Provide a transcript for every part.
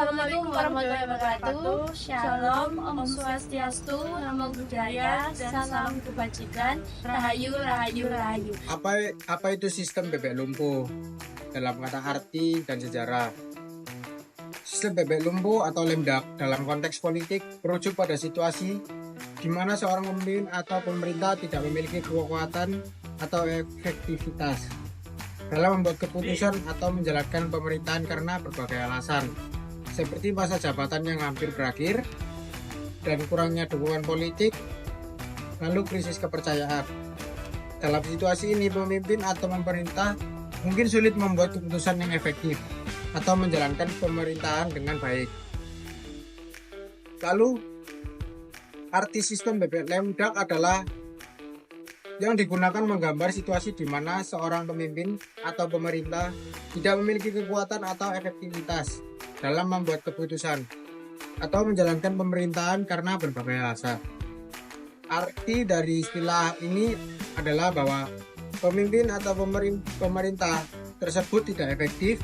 Assalamualaikum warahmatullahi wabarakatuh. Shalom, Om Swastiastu, Namo Buddhaya, dan salam kebajikan. Rahayu, rahayu, rahayu. Apa itu sistem bebek lumpuh dalam kata arti dan sejarah? Sistem bebek lumpuh atau lemdak dalam konteks politik merujuk pada situasi di mana seorang pemimpin atau pemerintah tidak memiliki kekuatan atau efektivitas dalam membuat keputusan atau menjalankan pemerintahan karena berbagai alasan, seperti masa jabatan yang hampir berakhir dan kurangnya dukungan politik, lalu krisis kepercayaan. Dalam situasi ini, pemimpin atau pemerintah mungkin sulit membuat keputusan yang efektif atau menjalankan pemerintahan dengan baik. Lalu, arti sistem bebek lemdak adalah yang digunakan menggambar situasi di mana seorang pemimpin atau pemerintah tidak memiliki kekuatan atau efektivitas dalam membuat keputusan atau menjalankan pemerintahan karena berbagai alasan. Arti dari istilah ini adalah bahwa pemimpin atau pemerintah tersebut tidak efektif,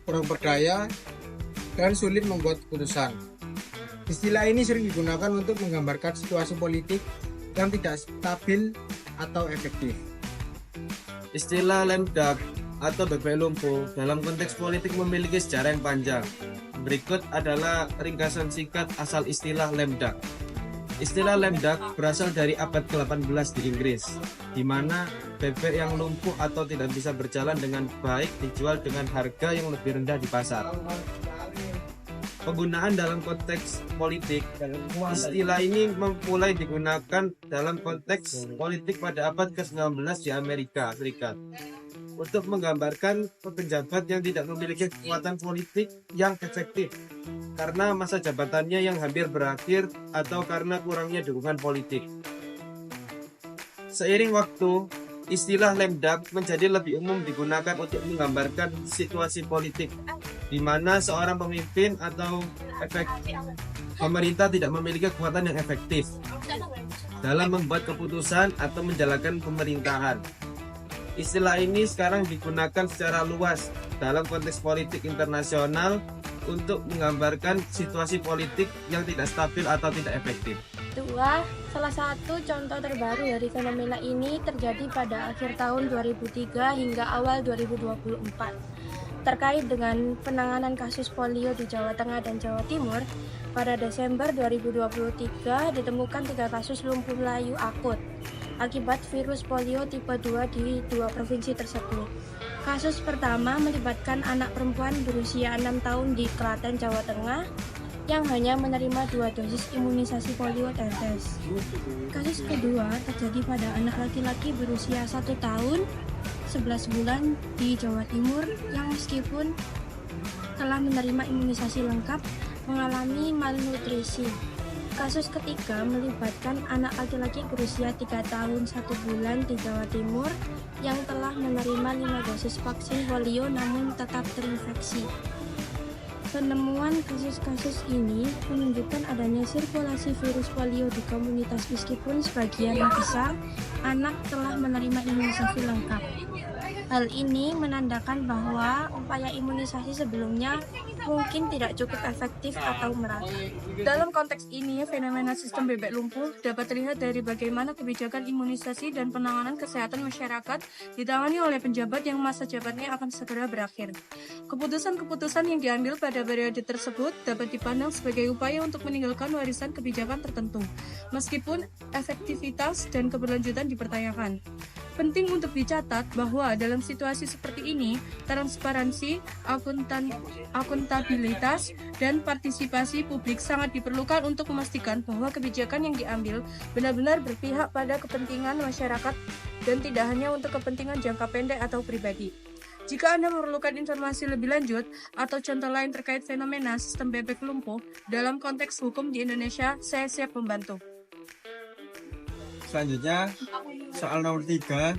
kurang berdaya, dan sulit membuat keputusan. Istilah ini sering digunakan untuk menggambarkan situasi politik yang tidak stabil atau efektif. Istilah lemdak atau bebek lumpuh dalam konteks politik memiliki sejarah yang panjang. Berikut adalah ringkasan singkat asal istilah lemdak. Istilah lemdak berasal dari abad ke-18 di Inggris, di mana bebek yang lumpuh atau tidak bisa berjalan dengan baik dijual dengan harga yang lebih rendah di pasar. Penggunaan dalam konteks politik, istilah ini mulai digunakan dalam konteks politik pada abad ke-19 di Amerika Serikat untuk menggambarkan pejabat yang tidak memiliki kekuatan politik yang efektif karena masa jabatannya yang hampir berakhir atau karena kurangnya dukungan politik. Seiring waktu, istilah lemdak menjadi lebih umum digunakan untuk menggambarkan situasi politik di mana seorang pemimpin atau pemerintah tidak memiliki kekuatan yang efektif dalam membuat keputusan atau menjalankan pemerintahan. Istilah ini sekarang digunakan secara luas dalam konteks politik internasional untuk menggambarkan situasi politik yang tidak stabil atau tidak efektif. Salah satu contoh terbaru dari fenomena ini terjadi pada akhir tahun 2003 hingga awal 2024. Terkait dengan penanganan kasus polio di Jawa Tengah dan Jawa Timur, pada Desember 2023 ditemukan 3 kasus lumpuh layu akut akibat virus polio tipe 2 di 2 provinsi tersebut. Kasus pertama melibatkan anak perempuan berusia 6 tahun di Klaten, Jawa Tengah yang hanya menerima 2 dosis imunisasi polio tetes. Kasus kedua terjadi pada anak laki-laki berusia 1 tahun 11 bulan di Jawa Timur yang meskipun telah menerima imunisasi lengkap mengalami malnutrisi. Kasus ketiga melibatkan anak laki-laki berusia 3 tahun 1 bulan di Jawa Timur yang telah menerima 5 dosis vaksin polio namun tetap terinfeksi. Penemuan kasus-kasus ini menunjukkan adanya sirkulasi virus polio di komunitas meskipun sebagian besar anak telah menerima imunisasi lengkap. Hal ini menandakan bahwa upaya imunisasi sebelumnya mungkin tidak cukup efektif atau merata. Dalam konteks ini, fenomena sistem bebek lumpuh dapat terlihat dari bagaimana kebijakan imunisasi dan penanganan kesehatan masyarakat ditangani oleh penjabat yang masa jabatannya akan segera berakhir. Keputusan-keputusan yang diambil pada periode tersebut dapat dipandang sebagai upaya untuk meninggalkan warisan kebijakan tertentu, meskipun efektivitas dan keberlanjutan dipertanyakan. Penting untuk dicatat bahwa dalam situasi seperti ini, transparansi, akuntabilitas, dan partisipasi publik sangat diperlukan untuk memastikan bahwa kebijakan yang diambil benar-benar berpihak pada kepentingan masyarakat dan tidak hanya untuk kepentingan jangka pendek atau pribadi. Jika Anda memerlukan informasi lebih lanjut atau contoh lain terkait fenomena sistem bebek lumpuh dalam konteks hukum di Indonesia, saya siap membantu. Selanjutnya, soal nomor 3,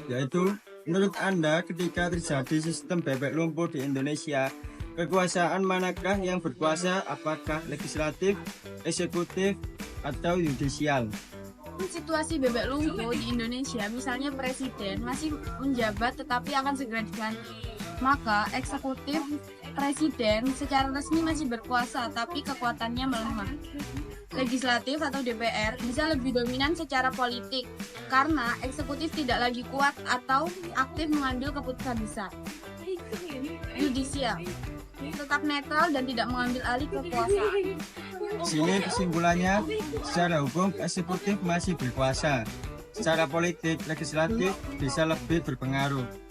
yaitu menurut Anda ketika terjadi sistem bebek lumpuh di Indonesia, kekuasaan manakah yang berkuasa, apakah legislatif, eksekutif, atau yudisial? Situasi bebek lumpuh di Indonesia, misalnya presiden masih menjabat tetapi akan segera diganti, maka eksekutif Presiden secara resmi masih berkuasa, tapi kekuatannya melemah. Legislatif atau DPR bisa lebih dominan secara politik karena eksekutif tidak lagi kuat atau aktif mengambil keputusan besar. Yudisial tetap netral dan tidak mengambil alih kekuasaan. Sini kesimpulannya, secara hukum eksekutif masih berkuasa. Secara politik, legislatif bisa lebih berpengaruh.